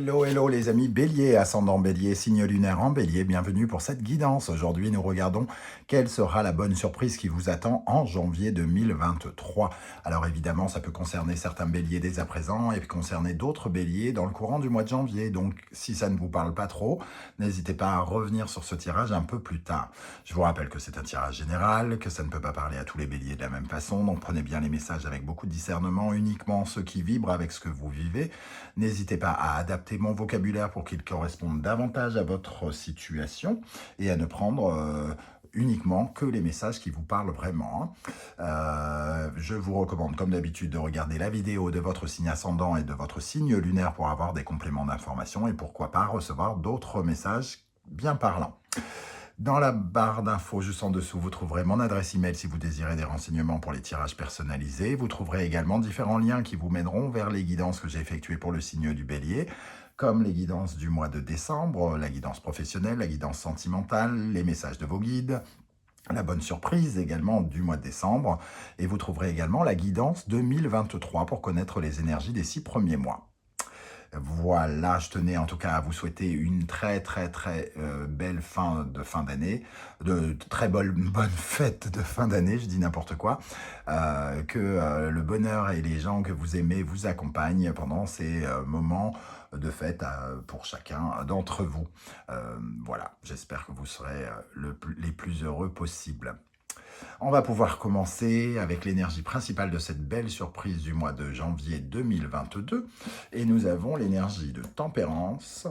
Hello, hello les amis Bélier, ascendant Bélier, signe lunaire en Bélier, bienvenue pour cette guidance. Aujourd'hui, nous regardons quelle sera la bonne surprise qui vous attend en janvier 2023. Alors évidemment, ça peut concerner certains Béliers dès à présent et concerner d'autres Béliers dans le courant du mois de janvier. Donc si ça ne vous parle pas trop, n'hésitez pas à revenir sur ce tirage un peu plus tard. Je vous rappelle que c'est un tirage général, que ça ne peut pas parler à tous les Béliers de la même façon, donc prenez bien les messages avec beaucoup de discernement, uniquement ceux qui vibrent avec ce que vous vivez. N'hésitez pas à adapter mon vocabulaire pour qu'il corresponde davantage à votre situation et à ne prendre uniquement que les messages qui vous parlent vraiment. Je vous recommande comme d'habitude de regarder la vidéo de votre signe ascendant et de votre signe lunaire pour avoir des compléments d'information et pourquoi pas recevoir d'autres messages bien parlants. Dans la barre d'infos juste en dessous, vous trouverez mon adresse email si vous désirez des renseignements pour les tirages personnalisés. Vous trouverez également différents liens qui vous mèneront vers les guidances que j'ai effectuées pour le signe du Bélier, comme les guidances du mois de décembre, la guidance professionnelle, la guidance sentimentale, les messages de vos guides, la bonne surprise également du mois de décembre. Et vous trouverez également la guidance 2023 pour connaître les énergies des 6 premiers mois. Voilà, je tenais en tout cas à vous souhaiter une très belle fin d'année, de très bonne fête de fin d'année, je dis n'importe quoi, que le bonheur et les gens que vous aimez vous accompagnent pendant ces moments de fête pour chacun d'entre vous. Voilà, j'espère que vous serez les plus heureux possibles. On va pouvoir commencer avec l'énergie principale de cette belle surprise du mois de janvier 2022. Et nous avons l'énergie de tempérance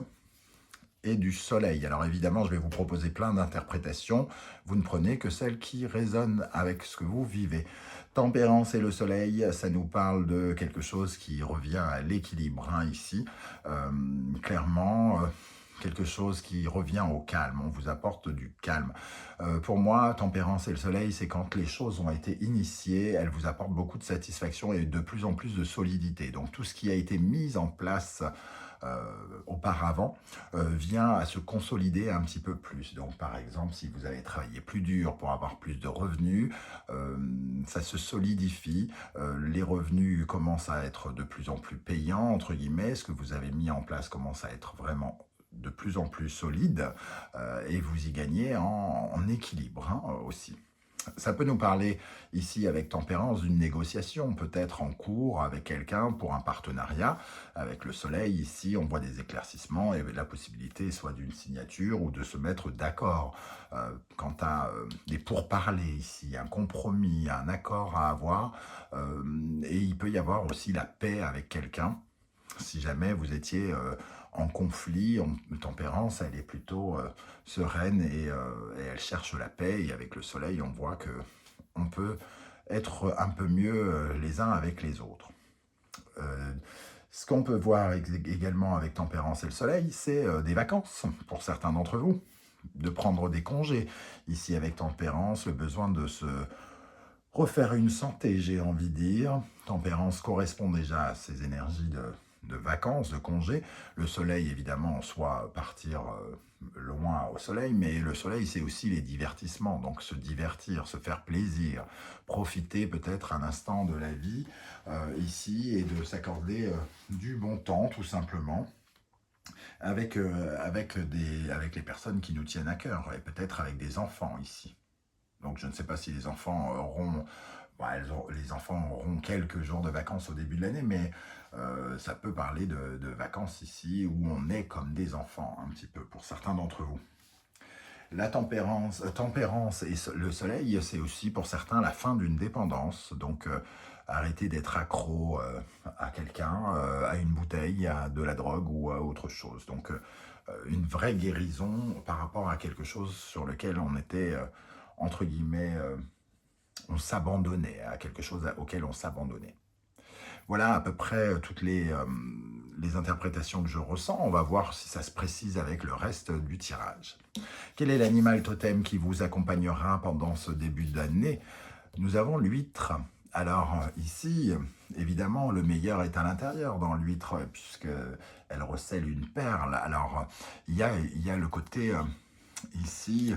et du soleil. Alors évidemment, je vais vous proposer plein d'interprétations. Vous ne prenez que celles qui résonnent avec ce que vous vivez. Tempérance et le soleil, ça nous parle de quelque chose qui revient à l'équilibre ici. Clairement... quelque chose qui revient au calme, on vous apporte du calme. Pour moi, tempérance et le soleil, c'est quand les choses ont été initiées, elles vous apportent beaucoup de satisfaction et de plus en plus de solidité. Donc tout ce qui a été mis en place auparavant vient à se consolider un petit peu plus. Donc par exemple, si vous avez travaillé plus dur pour avoir plus de revenus, ça se solidifie, les revenus commencent à être de plus en plus payants, entre guillemets, ce que vous avez mis en place commence à être vraiment de plus en plus solide et vous y gagnez en équilibre aussi. Ça peut nous parler ici avec tempérance d'une négociation, peut-être en cours avec quelqu'un pour un partenariat. Avec le soleil ici, on voit des éclaircissements et la possibilité soit d'une signature ou de se mettre d'accord. Quant à des pourparlers ici, un compromis, un accord à avoir. Et il peut y avoir aussi la paix avec quelqu'un. Si jamais vous étiez en conflit, tempérance, elle est plutôt sereine et elle cherche la paix. Et avec le soleil, on voit que on peut être un peu mieux les uns avec les autres. Ce qu'on peut voir également avec tempérance et le soleil, c'est des vacances pour certains d'entre vous, de prendre des congés. Ici avec tempérance, le besoin de se refaire une santé, j'ai envie de dire. Tempérance correspond déjà à ces énergies de vacances, de congés. Le soleil, évidemment, soit partir loin au soleil, mais le soleil, c'est aussi les divertissements. Donc se divertir, se faire plaisir, profiter peut-être un instant de la vie ici et de s'accorder du bon temps, tout simplement. Avec les personnes qui nous tiennent à cœur, et peut-être avec des enfants ici. Donc je ne sais pas si les enfants les enfants auront quelques jours de vacances au début de l'année, mais ça peut parler de vacances ici où on est comme des enfants un petit peu pour certains d'entre vous. La tempérance et le soleil, c'est aussi pour certains la fin d'une dépendance. Donc arrêtez d'être accro à quelqu'un, à une bouteille, à de la drogue ou à autre chose. Donc une vraie guérison par rapport à quelque chose sur lequel on était, entre guillemets, on s'abandonnait, à quelque chose auquel on s'abandonnait. Voilà à peu près toutes les interprétations que je ressens. On va voir si ça se précise avec le reste du tirage. Quel est l'animal totem qui vous accompagnera pendant ce début d'année? Nous avons l'huître. Alors ici, évidemment, le meilleur est à l'intérieur dans l'huître, puisqu'elle recèle une perle. Alors, il y a le côté ici...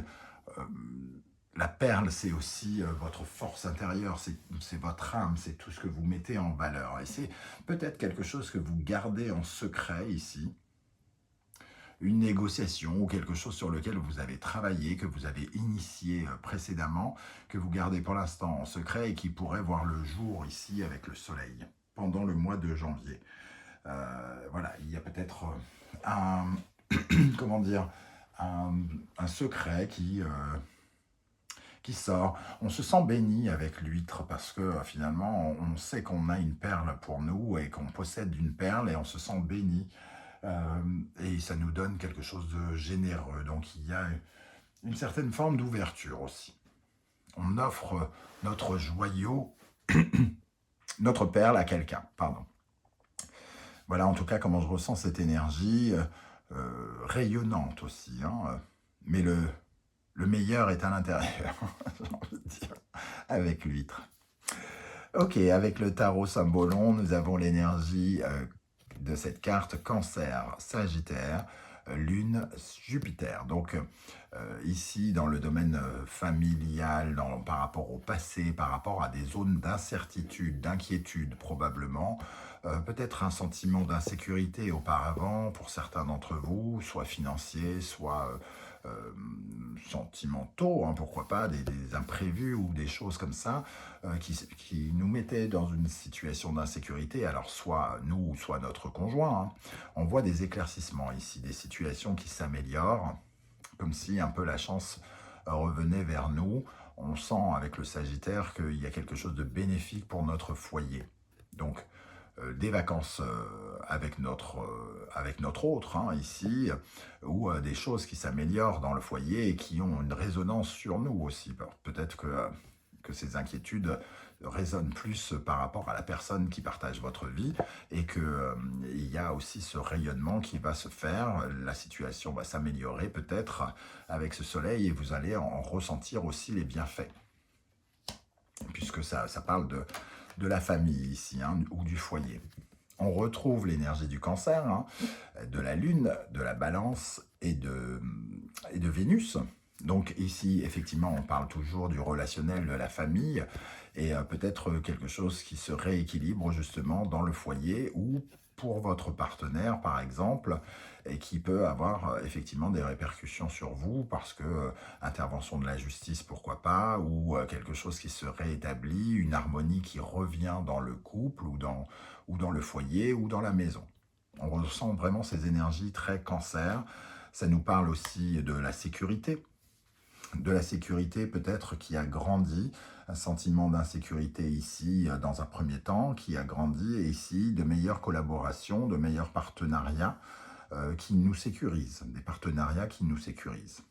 la perle, c'est aussi votre force intérieure, c'est votre âme, c'est tout ce que vous mettez en valeur. Et c'est peut-être quelque chose que vous gardez en secret ici, une négociation ou quelque chose sur lequel vous avez travaillé, que vous avez initié précédemment, que vous gardez pour l'instant en secret et qui pourrait voir le jour ici avec le soleil pendant le mois de janvier. Voilà, il y a peut-être un, comment dire, un secret qui sort. On se sent béni avec l'huître parce que finalement, on sait qu'on a une perle pour nous et qu'on possède une perle et on se sent béni. Et ça nous donne quelque chose de généreux. Donc il y a une certaine forme d'ouverture aussi. On offre notre joyau, notre perle à quelqu'un, pardon. Voilà en tout cas comment je ressens cette énergie rayonnante aussi. Hein. Mais le meilleur est à l'intérieur, j'ai envie de dire, avec l'huître. Ok, avec le tarot Symbolon, nous avons l'énergie de cette carte Cancer, Sagittaire, Lune, Jupiter. Donc ici, dans le domaine familial, par rapport au passé, par rapport à des zones d'incertitude, d'inquiétude probablement, peut-être un sentiment d'insécurité auparavant pour certains d'entre vous, soit financier, soit sentimentaux, hein, pourquoi pas, des imprévus ou des choses comme ça, qui nous mettaient dans une situation d'insécurité, alors soit nous, soit notre conjoint. Hein. On voit des éclaircissements ici, des situations qui s'améliorent, comme si un peu la chance revenait vers nous. On sent avec le Sagittaire qu'il y a quelque chose de bénéfique pour notre foyer. Donc, des vacances avec notre autre, hein, ici, ou des choses qui s'améliorent dans le foyer et qui ont une résonance sur nous aussi. Peut-être que ces inquiétudes résonnent plus par rapport à la personne qui partage votre vie et qu'il y a aussi ce rayonnement qui va se faire, la situation va s'améliorer peut-être avec ce soleil et vous allez en ressentir aussi les bienfaits. Puisque ça parle de la famille ici, hein, ou du foyer. On retrouve l'énergie du Cancer, hein, de la Lune, de la Balance et de Vénus. Donc ici, effectivement, on parle toujours du relationnel de la famille et peut-être quelque chose qui se rééquilibre justement dans le foyer ou pour votre partenaire, par exemple, et qui peut avoir effectivement des répercussions sur vous parce que intervention de la justice, pourquoi pas, ou quelque chose qui se réétablit, une harmonie qui revient dans le couple ou dans le foyer ou dans la maison. On ressent vraiment ces énergies très Cancer. Ça nous parle aussi de la sécurité peut-être qui a grandi, un sentiment d'insécurité ici dans un premier temps, qui a grandi, et ici de meilleures collaborations, de meilleurs partenariats qui nous sécurisent, des partenariats qui nous sécurisent,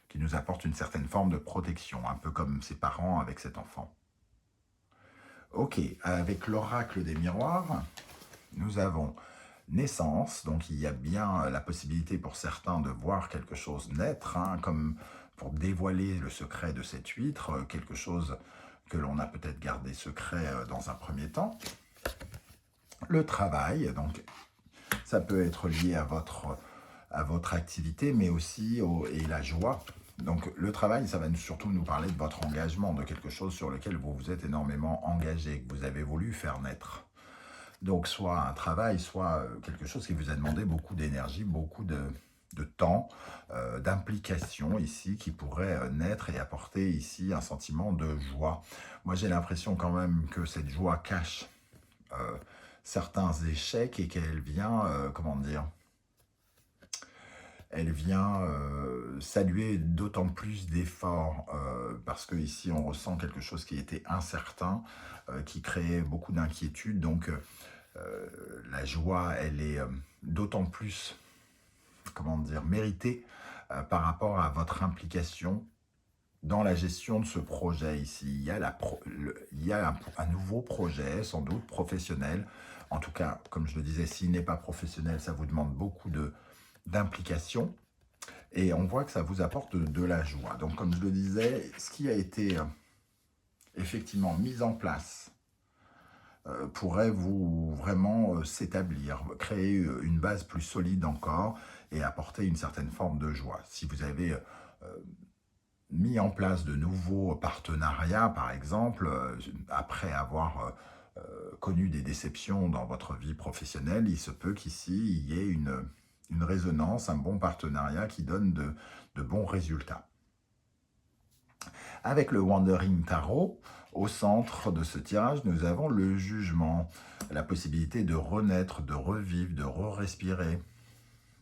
qui nous apportent une certaine forme de protection, un peu comme ses parents avec cet enfant. Ok, avec l'oracle des miroirs, nous avons naissance, donc il y a bien la possibilité pour certains de voir quelque chose naître, hein, comme pour dévoiler le secret de cette huître, quelque chose que l'on a peut-être gardé secret dans un premier temps. Le travail, donc ça peut être lié à votre activité, mais aussi et la joie. Donc le travail, ça va surtout nous parler de votre engagement, de quelque chose sur lequel vous vous êtes énormément engagé, que vous avez voulu faire naître. Donc soit un travail, soit quelque chose qui vous a demandé beaucoup d'énergie, beaucoup de temps, d'implication ici, qui pourrait naître et apporter ici un sentiment de joie. Moi j'ai l'impression quand même que cette joie cache certains échecs et qu'elle vient, comment dire, elle vient saluer d'autant plus d'efforts parce que ici on ressent quelque chose qui était incertain, qui créait beaucoup d'inquiétude. Donc la joie, elle est d'autant plus, comment dire, méritée par rapport à votre implication dans la gestion de ce projet ici. Il y a un nouveau projet, sans doute professionnel. En tout cas, comme je le disais, s'il n'est pas professionnel, ça vous demande beaucoup d'implication. Et on voit que ça vous apporte de la joie. Donc, comme je le disais, ce qui a été effectivement mis en place pourrait vous vraiment s'établir, créer une base plus solide encore et apporter une certaine forme de joie. Si vous avez mis en place de nouveaux partenariats, par exemple, après avoir connu des déceptions dans votre vie professionnelle, il se peut qu'ici, il y ait une résonance, un bon partenariat qui donne de bons résultats. Avec le Wandering Tarot, au centre de ce tirage, nous avons le jugement, la possibilité de renaître, de revivre, de re-respirer,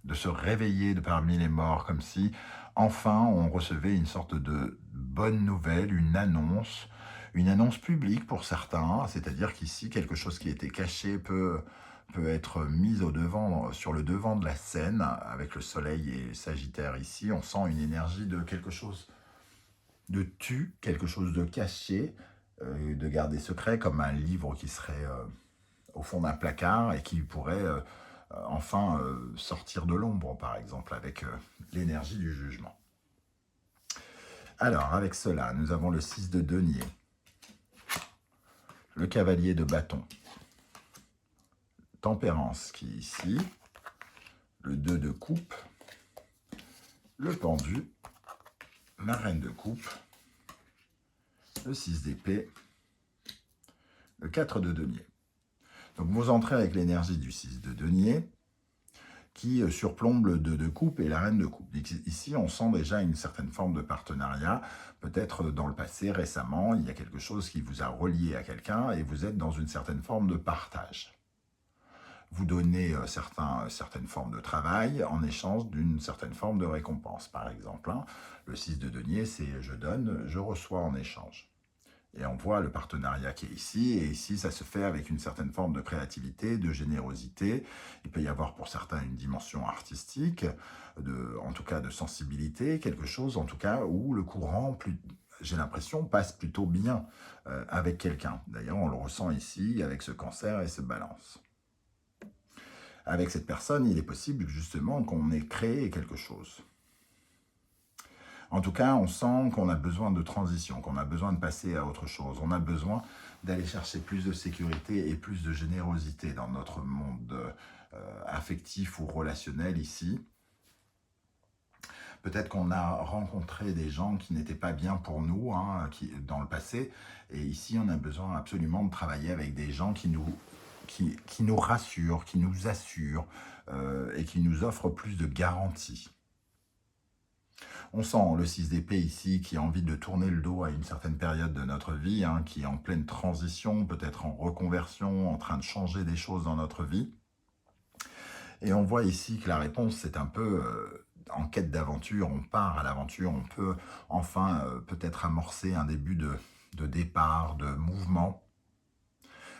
de se réveiller de parmi les morts, comme si enfin on recevait une sorte de bonne nouvelle, une annonce publique pour certains, c'est-à-dire qu'ici, quelque chose qui était caché peut être mis sur le devant de la scène, avec le soleil et Sagittaire ici, on sent une énergie de quelque chose de quelque chose de caché, de garder secret, comme un livre qui serait au fond d'un placard et qui pourrait enfin sortir de l'ombre, par exemple, avec l'énergie du jugement. Alors, avec cela, nous avons le 6 de denier, le cavalier de bâton, tempérance qui est ici, le 2 de coupe, le pendu, la reine de coupe, le 6 d'épée, le 4 de denier. Donc vous entrez avec l'énergie du 6 de denier qui surplombe le 2 de coupe et la reine de coupe. Ici, on sent déjà une certaine forme de partenariat. Peut-être dans le passé, récemment, il y a quelque chose qui vous a relié à quelqu'un et vous êtes dans une certaine forme de partage. Vous donnez certaines formes de travail en échange d'une certaine forme de récompense. Par exemple, le 6 de denier, c'est je donne, je reçois en échange. Et on voit le partenariat qui est ici, et ici ça se fait avec une certaine forme de créativité, de générosité. Il peut y avoir pour certains une dimension artistique, en tout cas de sensibilité, quelque chose en tout cas où le courant, j'ai l'impression, passe plutôt bien avec quelqu'un. D'ailleurs on le ressent ici avec ce Cancer et ce Balance. Avec cette personne, il est possible justement qu'on ait créé quelque chose. En tout cas, on sent qu'on a besoin de transition, qu'on a besoin de passer à autre chose. On a besoin d'aller chercher plus de sécurité et plus de générosité dans notre monde affectif ou relationnel ici. Peut-être qu'on a rencontré des gens qui n'étaient pas bien pour nous dans le passé. Et ici, on a besoin absolument de travailler avec des gens qui nous rassurent, qui nous assurent et qui nous offrent plus de garanties. On sent le 6 d'épée ici qui a envie de tourner le dos à une certaine période de notre vie, qui est en pleine transition, peut-être en reconversion, en train de changer des choses dans notre vie. Et on voit ici que la réponse, c'est un peu en quête d'aventure, on part à l'aventure, on peut enfin peut-être amorcer un début de départ, de mouvement.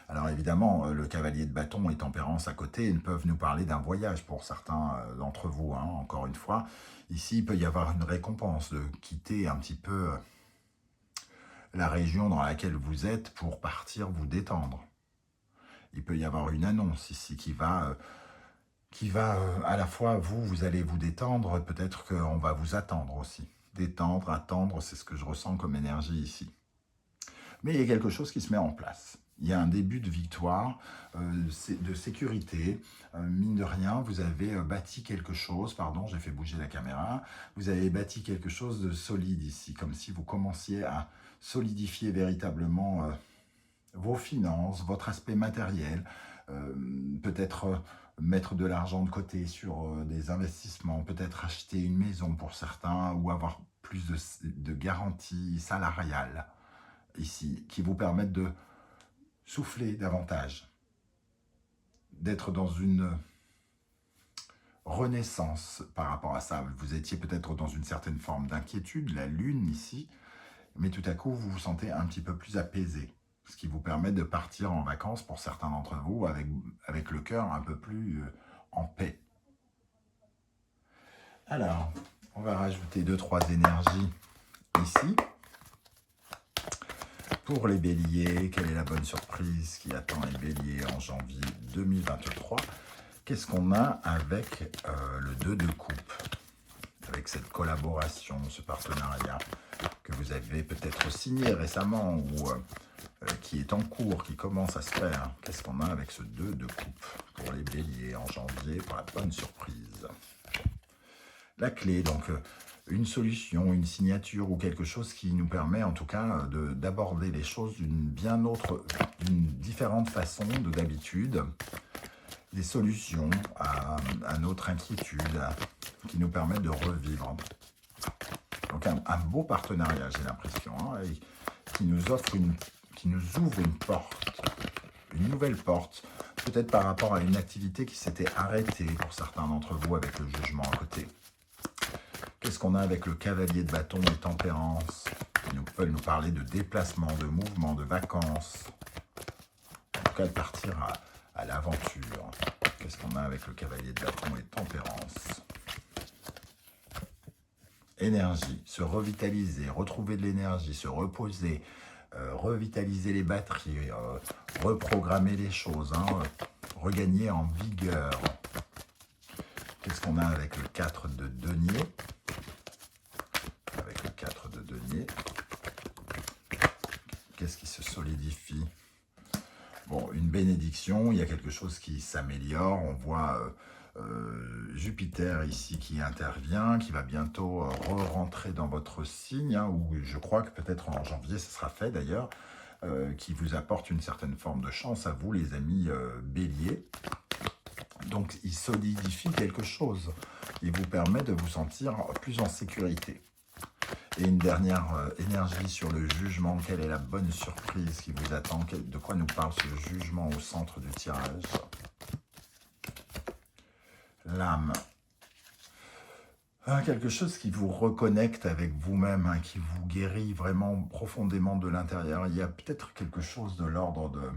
Alors évidemment, le cavalier de bâton et tempérance à côté peuvent nous parler d'un voyage pour certains d'entre vous, encore une fois. Ici, il peut y avoir une récompense de quitter un petit peu la région dans laquelle vous êtes pour partir vous détendre. Il peut y avoir une annonce ici qui va à la fois, vous allez vous détendre, peut-être qu'on va vous attendre aussi. Détendre, attendre, c'est ce que je ressens comme énergie ici. Mais il y a quelque chose qui se met en place. Il y a un début de victoire, de sécurité. Mine de rien, vous avez bâti quelque chose, pardon, j'ai fait bouger la caméra, vous avez bâti quelque chose de solide ici, comme si vous commenciez à solidifier véritablement vos finances, votre aspect matériel, peut-être mettre de l'argent de côté sur des investissements, peut-être acheter une maison pour certains ou avoir plus de garanties salariales ici, qui vous permettent de souffler davantage, d'être dans une renaissance par rapport à ça. Vous étiez peut-être dans une certaine forme d'inquiétude, la lune ici, mais tout à coup vous vous sentez un petit peu plus apaisé, ce qui vous permet de partir en vacances pour certains d'entre vous avec le cœur un peu plus en paix. Alors, on va rajouter 2-3 énergies ici. Pour les béliers, quelle est la bonne surprise qui attend les béliers en janvier 2023? Qu'est-ce qu'on a avec le 2 de coupe? Avec cette collaboration, ce partenariat que vous avez peut-être signé récemment ou qui est en cours, qui commence à se faire. Qu'est-ce qu'on a avec ce 2 de coupe pour les béliers en janvier pour la bonne surprise? La clé, donc une solution, une signature ou quelque chose qui nous permet en tout cas d'aborder les choses d'une différente façon de d'habitude. des solutions à notre inquiétude, qui nous permettent de revivre. Donc un beau partenariat, j'ai l'impression, hein, et qui nous ouvre une porte, une nouvelle porte, peut-être par rapport à une activité qui s'était arrêtée pour certains d'entre vous avec le jugement à côté. Qu'est-ce qu'on a avec le cavalier de bâton et tempérance? Ils peuvent nous parler de déplacement, de mouvement, de vacances. En tout cas, de partir à l'aventure. Qu'est-ce qu'on a avec le cavalier de bâton et tempérance? Énergie, se revitaliser, retrouver de l'énergie, se reposer, revitaliser les batteries, reprogrammer les choses, hein, regagner en vigueur. Qu'est-ce qu'on a avec le 4 de denier? Avec le 4 de denier, qu'est-ce qui se solidifie? Bon, une bénédiction, il y a quelque chose qui s'améliore, on voit Jupiter ici qui intervient, qui va bientôt re-rentrer dans votre signe, hein, ou je crois que peut-être en janvier, ce sera fait d'ailleurs, qui vous apporte une certaine forme de chance à vous, les amis béliers. Donc, il solidifie quelque chose, il vous permet de vous sentir plus en sécurité. Et une dernière énergie sur le jugement. Quelle est la bonne surprise qui vous attend? De quoi nous parle ce jugement au centre du tirage? L'âme. Quelque chose qui vous reconnecte avec vous-même, hein, qui vous guérit vraiment profondément de l'intérieur. Il y a peut-être quelque chose de l'ordre de...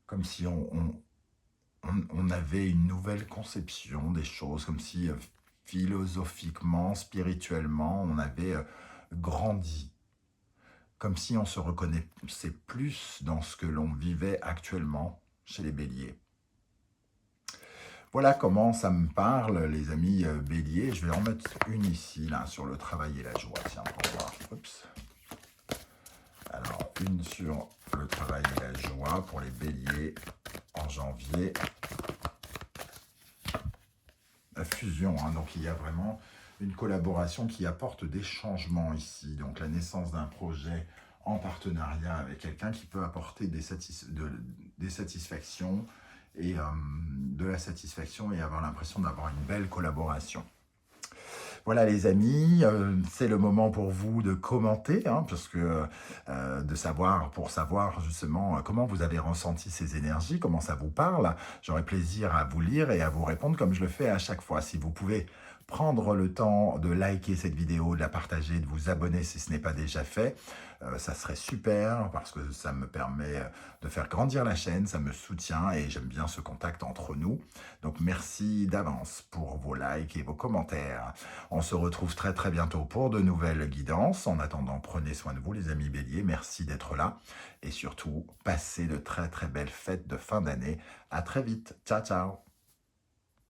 Comme si on avait une nouvelle conception des choses, comme si... philosophiquement, spirituellement, on avait grandi. Comme si on se reconnaissait plus dans ce que l'on vivait actuellement chez les béliers. Voilà comment ça me parle, les amis béliers. Je vais en mettre une ici, là, sur le travail et la joie. Tiens, pour voir. Oups. Alors, une sur le travail et la joie pour les béliers en janvier. La fusion, hein, donc il y a vraiment une collaboration qui apporte des changements ici, donc la naissance d'un projet en partenariat avec quelqu'un qui peut apporter des satisfactions et de la satisfaction et avoir l'impression d'avoir une belle collaboration. Voilà les amis, c'est le moment pour vous de commenter, hein, parce que pour savoir justement comment vous avez ressenti ces énergies, comment ça vous parle. J'aurai plaisir à vous lire et à vous répondre comme je le fais à chaque fois. Si vous pouvez prendre le temps de liker cette vidéo, de la partager, de vous abonner si ce n'est pas déjà fait, ça serait super parce que ça me permet de faire grandir la chaîne, ça me soutient et j'aime bien ce contact entre nous. Donc merci d'avance pour vos likes et vos commentaires. On se retrouve très très bientôt pour de nouvelles guidances. En attendant, prenez soin de vous les amis béliers, merci d'être là et surtout, passez de très très belles fêtes de fin d'année. À très vite, ciao ciao.